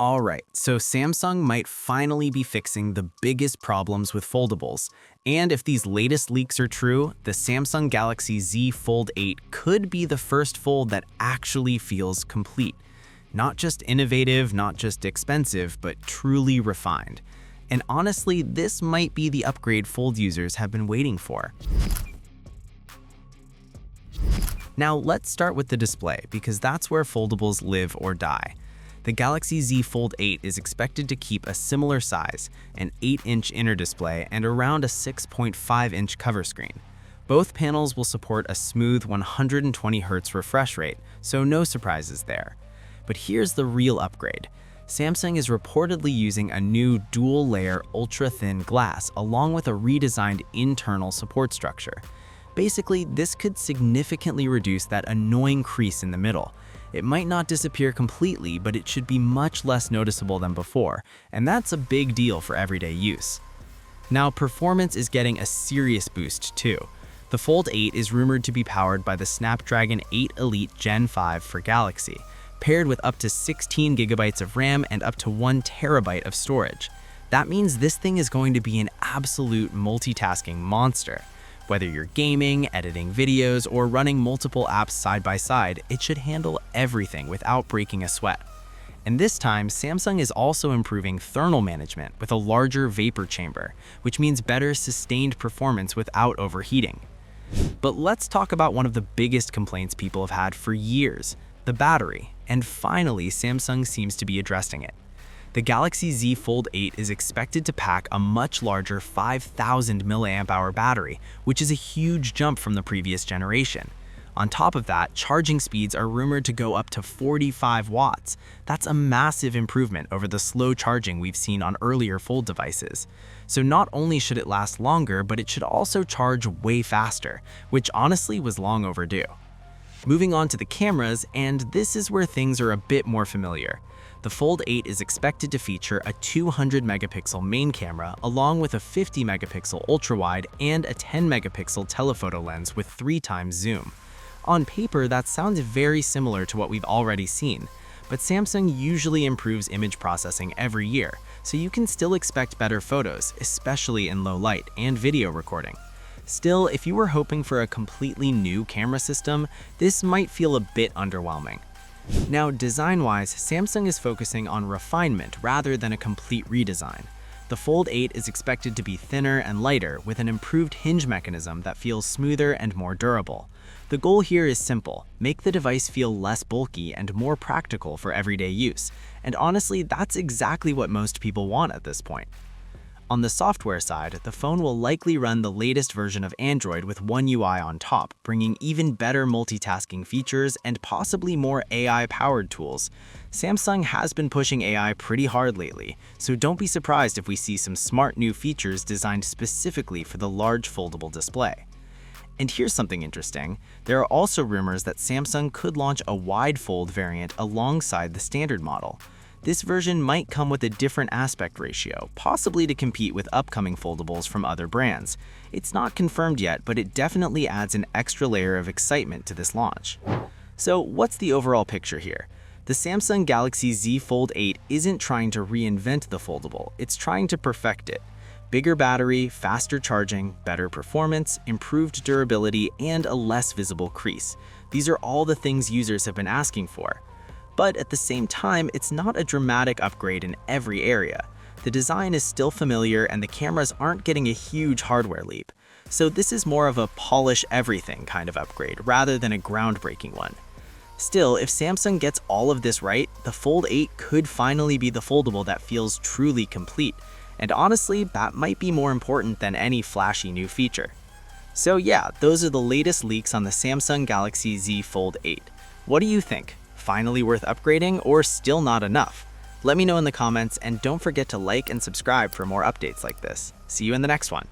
Alright, so Samsung might finally be fixing the biggest problems with foldables. And if these latest leaks are true, the Samsung Galaxy Z Fold 8 could be the first fold that actually feels complete. Not just innovative, not just expensive, but truly refined. And honestly, this might be the upgrade Fold users have been waiting for. Now let's start with the display, because that's where foldables live or die. The Galaxy Z Fold 8 is expected to keep a similar size, an 8-inch inner display and around a 6.5-inch cover screen. Both panels will support a smooth 120Hz refresh rate, so no surprises there. But here's the real upgrade. Samsung is reportedly using a new dual-layer ultra-thin glass along with a redesigned internal support structure. Basically, this could significantly reduce that annoying crease in the middle. It might not disappear completely, but it should be much less noticeable than before, and that's a big deal for everyday use. Now, performance is getting a serious boost too. The Fold 8 is rumored to be powered by the Snapdragon 8 Elite Gen 5 for Galaxy, paired with up to 16 GB of RAM and up to 1 TB of storage. That means this thing is going to be an absolute multitasking monster. Whether you're gaming, editing videos, or running multiple apps side by side, it should handle everything without breaking a sweat. And this time, Samsung is also improving thermal management with a larger vapor chamber, which means better sustained performance without overheating. But let's talk about one of the biggest complaints people have had for years, the battery, and finally Samsung seems to be addressing it. The Galaxy Z Fold 8 is expected to pack a much larger 5,000 mAh battery, which is a huge jump from the previous generation. On top of that, charging speeds are rumored to go up to 45 watts. That's a massive improvement over the slow charging we've seen on earlier Fold devices. So not only should it last longer, but it should also charge way faster, which honestly was long overdue. Moving on to the cameras, and this is where things are a bit more familiar. The Fold 8 is expected to feature a 200-megapixel main camera along with a 50-megapixel ultrawide and a 10-megapixel telephoto lens with 3x zoom. On paper, that sounds very similar to what we've already seen, but Samsung usually improves image processing every year, so you can still expect better photos, especially in low light and video recording. Still, if you were hoping for a completely new camera system, this might feel a bit underwhelming. Now, design-wise, Samsung is focusing on refinement rather than a complete redesign. The Fold 8 is expected to be thinner and lighter with an improved hinge mechanism that feels smoother and more durable. The goal here is simple: make the device feel less bulky and more practical for everyday use. And honestly, that's exactly what most people want at this point. On the software side, the phone will likely run the latest version of Android with One UI on top, bringing even better multitasking features and possibly more AI-powered tools. Samsung has been pushing AI pretty hard lately, so don't be surprised if we see some smart new features designed specifically for the large foldable display. And here's something interesting. There are also rumors that Samsung could launch a wide fold variant alongside the standard model. This version might come with a different aspect ratio, possibly to compete with upcoming foldables from other brands. It's not confirmed yet, but it definitely adds an extra layer of excitement to this launch. So what's the overall picture here? The Samsung Galaxy Z Fold 8 isn't trying to reinvent the foldable, it's trying to perfect it. Bigger battery, faster charging, better performance, improved durability, and a less visible crease. These are all the things users have been asking for. But at the same time, it's not a dramatic upgrade in every area. The design is still familiar and the cameras aren't getting a huge hardware leap. So this is more of a polish everything kind of upgrade rather than a groundbreaking one. Still, if Samsung gets all of this right, the Fold 8 could finally be the foldable that feels truly complete. And honestly, that might be more important than any flashy new feature. So yeah, those are the latest leaks on the Samsung Galaxy Z Fold 8. What do you think? Finally worth upgrading or still not enough? Let me know in the comments, and don't forget to like and subscribe for more updates like this. See you in the next one.